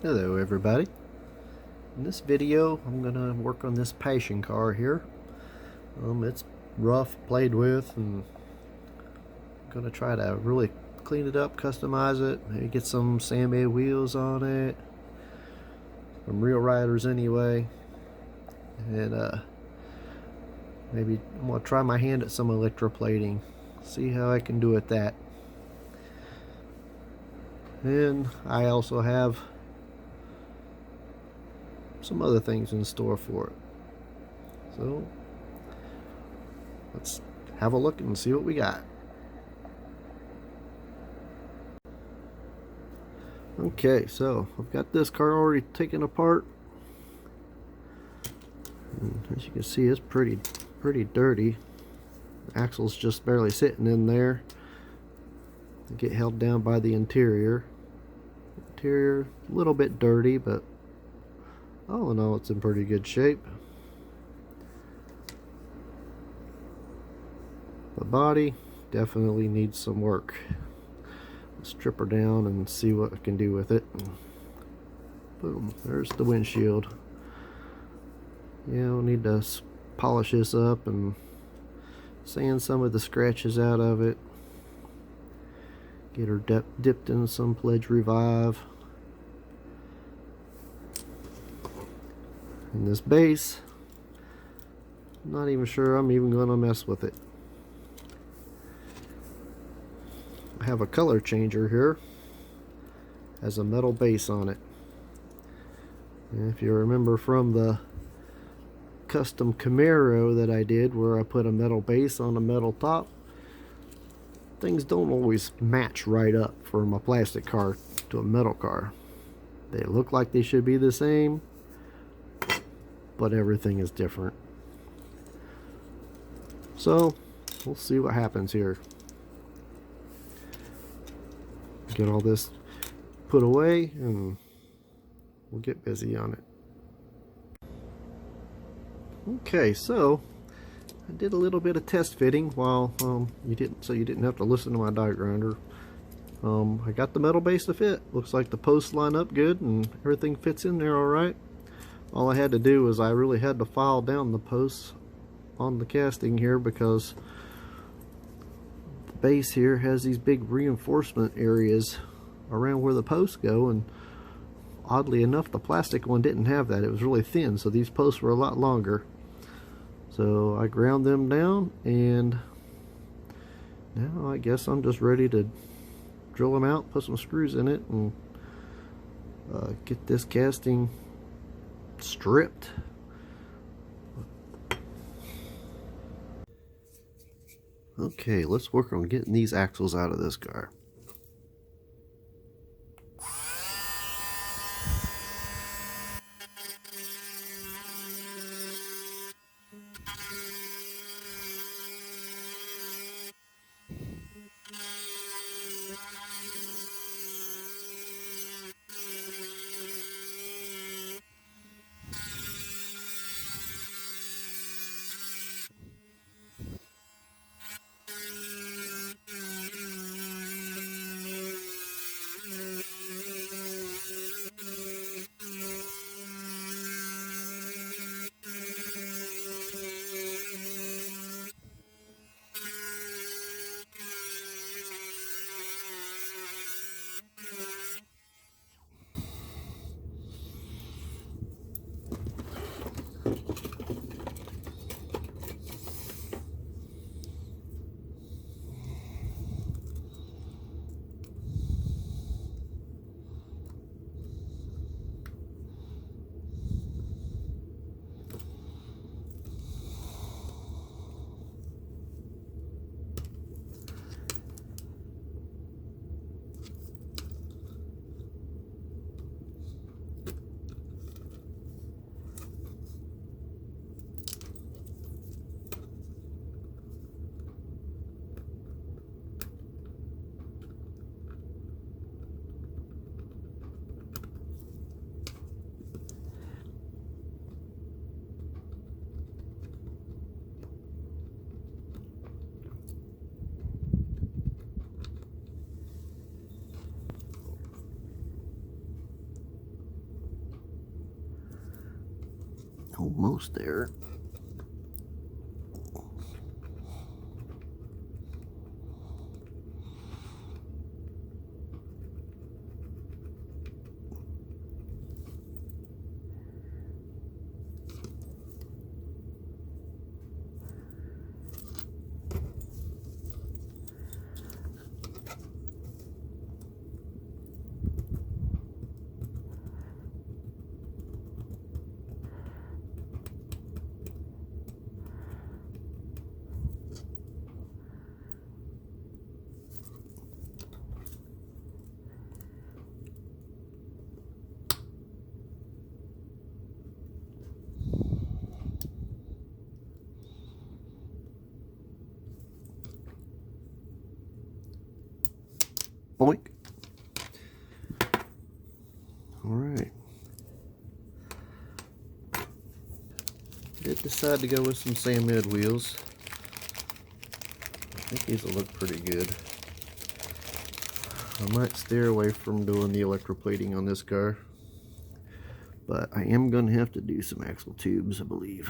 Hello everybody. In this video I'm gonna work on this passion car here. It's rough, played with, and I'm gonna try to really clean it up, customize it, maybe get some sandmade wheels on it, some real riders anyway, and maybe I'm gonna try my hand at some electroplating, see how I can do with that. And I also have some other things in store for it. So let's have a look and see what we got. Okay, so I've got this car already taken apart. And as you can see, it's pretty dirty. The axle's just barely sitting in there. They get held down by the interior. Interior a little bit dirty, but all in all, it's in pretty good shape. The body definitely needs some work. Strip her down and see what I can do with it. Boom, there's the windshield. Yeah, we'll need to polish this up and sand some of the scratches out of it. Get her dipped in some Pledge Revive. And this base, I'm not even sure I'm even going to mess with it. I have a color changer here, has a metal base on it. And if you remember from the custom Camaro that I did, where I put a metal base on a metal top, things don't always match right up from a plastic car to a metal car. They look like they should be the same, but everything is different. So we'll see what happens here. Get all this put away and we'll get busy on it. Okay, so I did a little bit of test fitting while you didn't have to listen to my die grinder. I got the metal base to fit. Looks like the posts line up good and everything fits in there all right. All I had to do was I really had to file down the posts on the casting here, because the base here has these big reinforcement areas around where the posts go, and oddly enough the plastic one didn't have that. It was really thin, so these posts were a lot longer. So I ground them down, and now I guess I'm just ready to drill them out, put some screws in it, and get this casting stripped. Okay, let's work on getting these axles out of this car. Almost there. Boink. Alright. Did decide to go with some Samid wheels. I think these will look pretty good. I might steer away from doing the electroplating on this car, but I am going to have to do some axle tubes, I believe.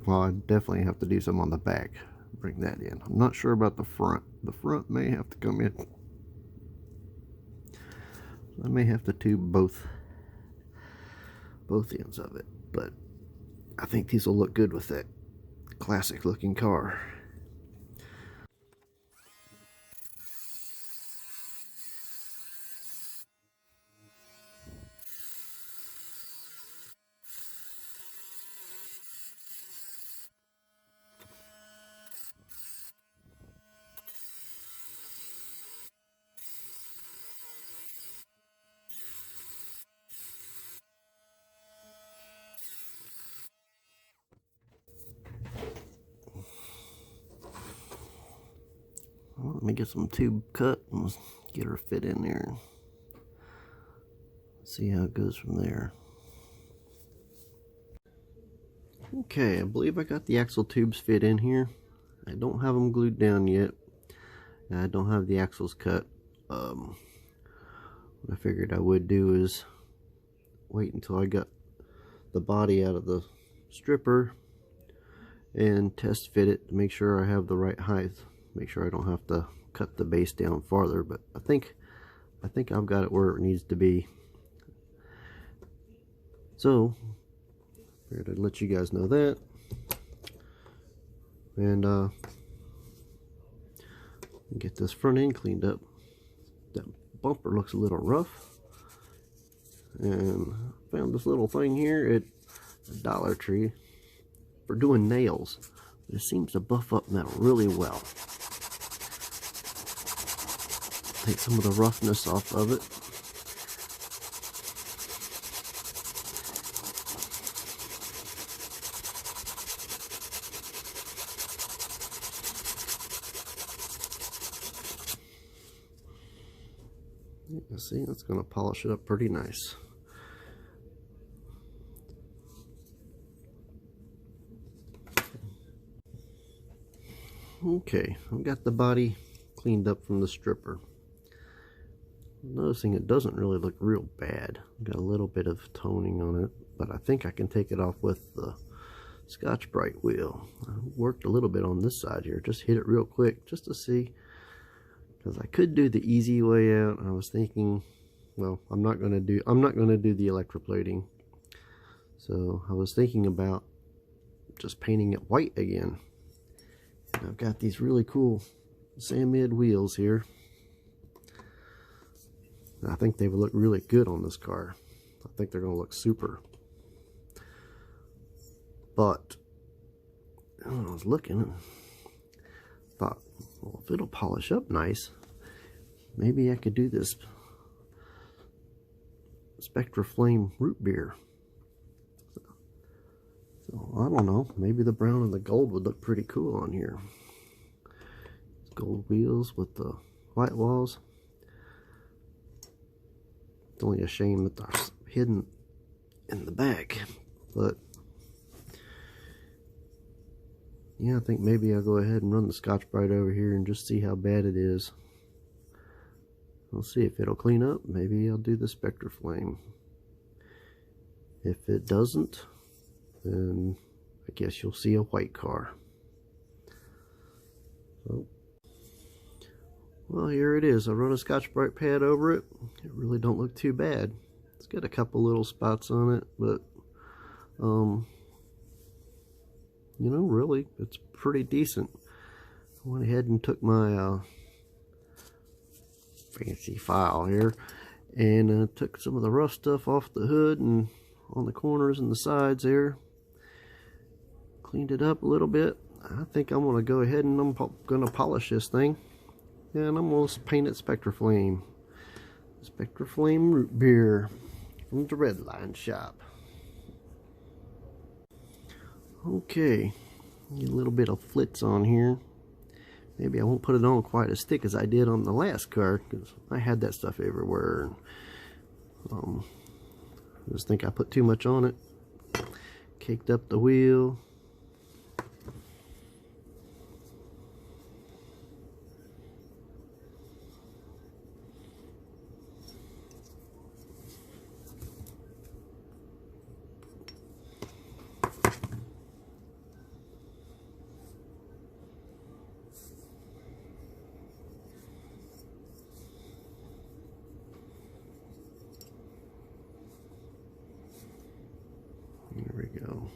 I definitely have to do some on the back. Bring that in. I'm not sure about the front. The front may have to come in. I may have to tube both ends of it, but I think these will look good with that classic looking car. Well, let me get some tube cut and get her fit in there. See how it goes from there. Okay, I believe I got the axle tubes fit in here. I don't have them glued down yet. I don't have the axles cut. What I figured I would do is wait until I got the body out of the stripper and test fit it to make sure I have the right height. Make sure I don't have to cut the base down farther, but I think I've got it where it needs to be. So figured I'd let you guys know that. And get this front end cleaned up. That bumper looks a little rough. And found this little thing here at Dollar Tree for doing nails. It seems to buff up metal really well. Take some of the roughness off of it. You see, that's going to polish it up pretty nice. Okay, I've got the body cleaned up from the stripper. Noticing it doesn't really look real bad. Got a little bit of toning on it, but I think I can take it off with the Scotch-Brite wheel. I worked a little bit on this side here, just hit it real quick just to see, because I could do the easy way out. I was thinking, well, I'm not going to do the electroplating. So I was thinking about just painting it white again. And I've got these really cool Samid wheels here. I think they would look really good on this car. I think they're going to look super. But I was looking and thought, well, if it'll polish up nice, maybe I could do this Spectra Flame root beer. So I don't know, maybe the brown and the gold would look pretty cool on here. Gold wheels with the white walls. It's only a shame that they're hidden in the back, but yeah, I think maybe I'll go ahead and run the Scotch-Brite over here and just see how bad it is. We'll see if it'll clean up. Maybe I'll do the Spectre Flame. If it doesn't, then I guess you'll see a white car. So, well, here it is. I run a Scotch-Brite pad over it. It really don't look too bad. It's got a couple little spots on it, but you know, really, it's pretty decent. I went ahead and took my fancy file here and took some of the rough stuff off the hood and on the corners and the sides there. Cleaned it up a little bit. I think I'm going to go ahead and I'm going to polish this thing. And I'm going to paint it Spectre Flame. Spectre Flame root beer from the Red Line shop. Okay, need a little bit of flitz on here. Maybe I won't put it on quite as thick as I did on the last car, because I had that stuff everywhere. I just think I put too much on it. Caked up the wheel. Here we go.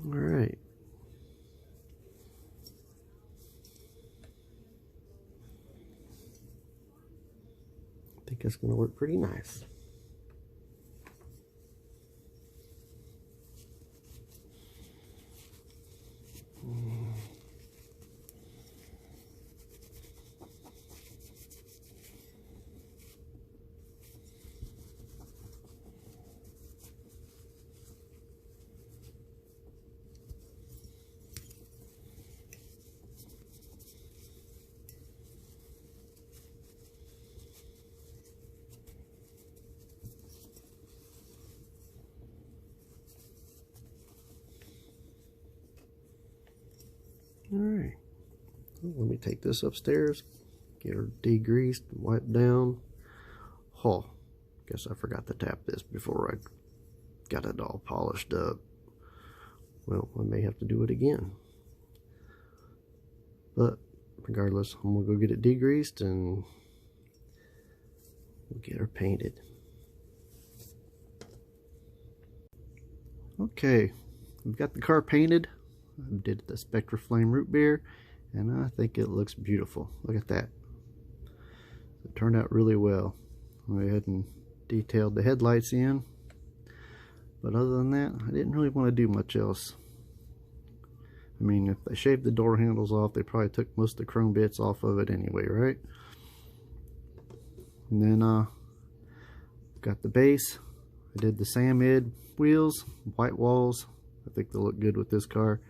All right. I think that's going to work pretty nice. Alright, well, let me take this upstairs, get her degreased, wiped down. Oh, guess I forgot to tap this before I got it all polished up. Well, I may have to do it again. But regardless, I'm gonna go get it degreased and we'll get her painted. Okay, we've got the car painted. I did the Spectra Flame root beer, and I think it looks beautiful. Look at that. It turned out really well. I went ahead and detailed the headlights in, but other than that, I didn't really want to do much else. I mean, if they shaved the door handles off, they probably took most of the chrome bits off of it anyway, right? And then got the base. I did the Samid wheels, white walls. I think they'll look good with this car.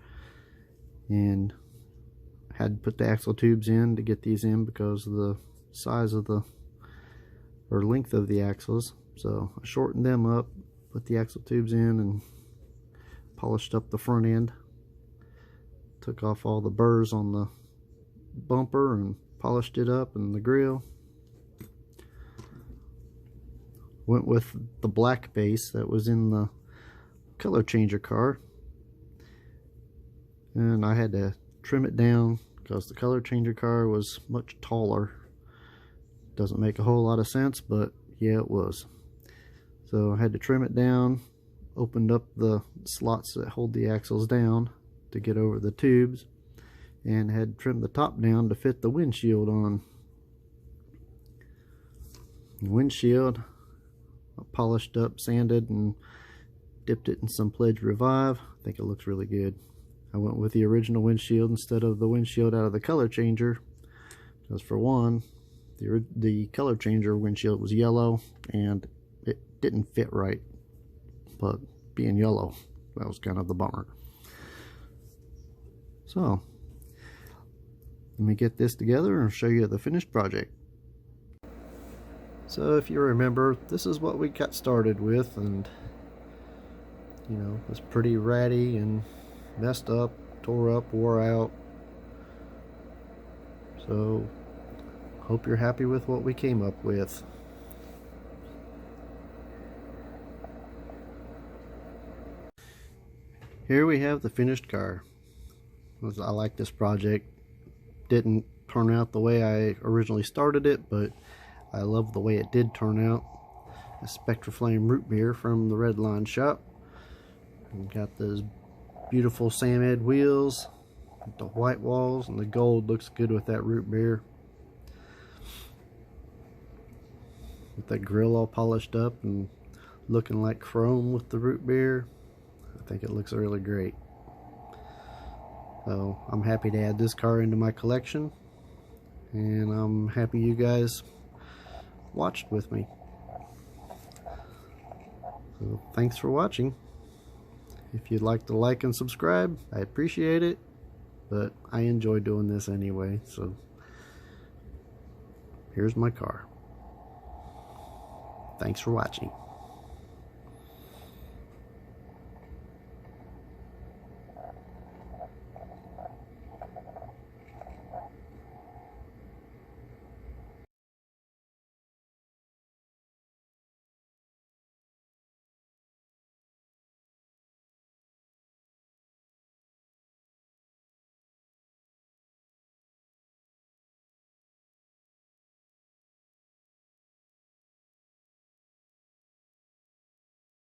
And had to put the axle tubes in to get these in because of the size of the, or length of the axles. So I shortened them up, put the axle tubes in, and polished up the front end. Took off all the burrs on the bumper and polished it up, and the grill. Went with the black base that was in the color changer car, and I had to trim it down because the color changer car was much taller. Doesn't make a whole lot of sense, but yeah, it was. So I had to trim it down, opened up the slots that hold the axles down to get over the tubes, and had trimmed the top down to fit the windshield on. The windshield I polished up, sanded, and dipped it in some Pledge Revive. I think it looks really good. I went with the original windshield instead of the windshield out of the color changer, because for one, the color changer windshield was yellow and it didn't fit right. But being yellow, that was kind of the bummer. So let me get this together and show you the finished project. So if you remember, this is what we got started with, and you know, it was pretty ratty and messed up, tore up, wore out. So hope you're happy with what we came up with. Here we have the finished car. I like this project. Didn't turn out the way I originally started it, but I love the way it did turn out. A Spectra Flame root beer from the Red Line shop. And got those beautiful Samid wheels, the white walls, and the gold looks good with that root beer. With that grill all polished up and looking like chrome with the root beer, I think it looks really great. So I'm happy to add this car into my collection, and I'm happy you guys watched with me. So thanks for watching. If you'd like to like and subscribe, I appreciate it, but I enjoy doing this anyway. So here's my car. Thanks for watching.